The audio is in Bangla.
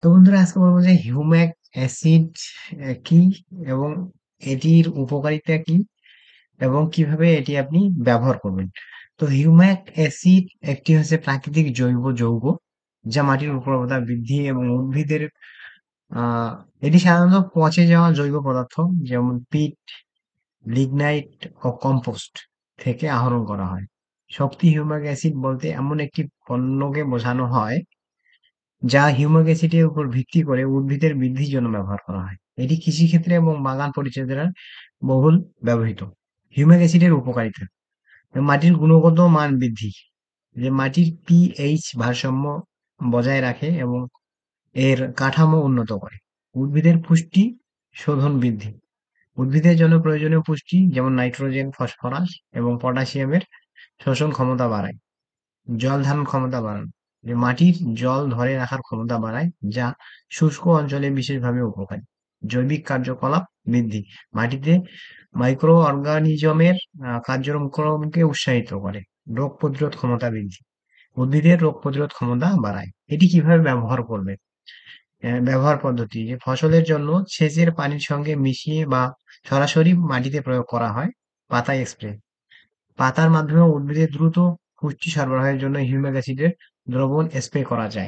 তো বন্ধুরা আজকে বলবো যে হিউম্যাক অ্যাসিড কি এবং এটির উপকারিতা কি এবং কিভাবে এটি আপনি ব্যবহার করবেন। তো হিউম্যাক অ্যাসিড একটি হচ্ছে প্রাকৃতিক জৈব যৌগ যা মাটির উর্বরতা বৃদ্ধি এবং উদ্ভিদের এটি সাধারণত পচে যাওয়া জৈব পদার্থ যেমন পিট, লিগনাইট ও কম্পোস্ট থেকে আহরণ করা হয়। শক্তি হিউম্যাক অ্যাসিড বলতে এমন একটি পণ্যকে বোঝানো হয় যা হিউমিক অ্যাসিডের উপর ভিত্তি করে উদ্ভিদের বৃদ্ধির জন্য ব্যবহার করা হয়। এটি কৃষিক্ষেত্রে এবং বাগান পরিচর্যায় বহুল ব্যবহৃত। হিউমিক অ্যাসিডের উপকারিতা: মাটির গুণগত মান বৃদ্ধি, যে মাটির পিএইচ ভারসাম্য বজায় রাখে এবং এর কাঠামো উন্নত করে। উদ্ভিদের পুষ্টি শোধন বৃদ্ধি, উদ্ভিদের জন্য প্রয়োজনীয় পুষ্টি যেমন নাইট্রোজেন, ফসফরাস এবং পটাশিয়ামের শোষণ ক্ষমতা বাড়ায়। জল ধারণ ক্ষমতা বাড়ানো, যে মাটির জল ধরে রাখার ক্ষমতা বাড়ায় যা শুষ্ক অঞ্চলে বিশেষভাবে উপকারী। জৈবিক কার্যকলাপ বৃদ্ধি, মাটিতে মাইক্রো অর্গানিজমের কার্যক্রমকে উৎসাহিত করে। রোগ প্রতিরোধ ক্ষমতা বৃদ্ধি, উদ্ভিদের রোগ প্রতিরোধ ক্ষমতা বাড়ায়। এটি কিভাবে ব্যবহার করবে? ব্যবহার পদ্ধতি: যে ফসলের জন্য সেচের পানির সঙ্গে মিশিয়ে বা সরাসরি মাটিতে প্রয়োগ করা হয়। পাতায় স্প্রে, পাতার মাধ্যমে উদ্ভিদের দ্রুত পুষ্টি সরবরাহের জন্য হিউমিক অ্যাসিডের দ্রবণ স্প্রে করা যায়।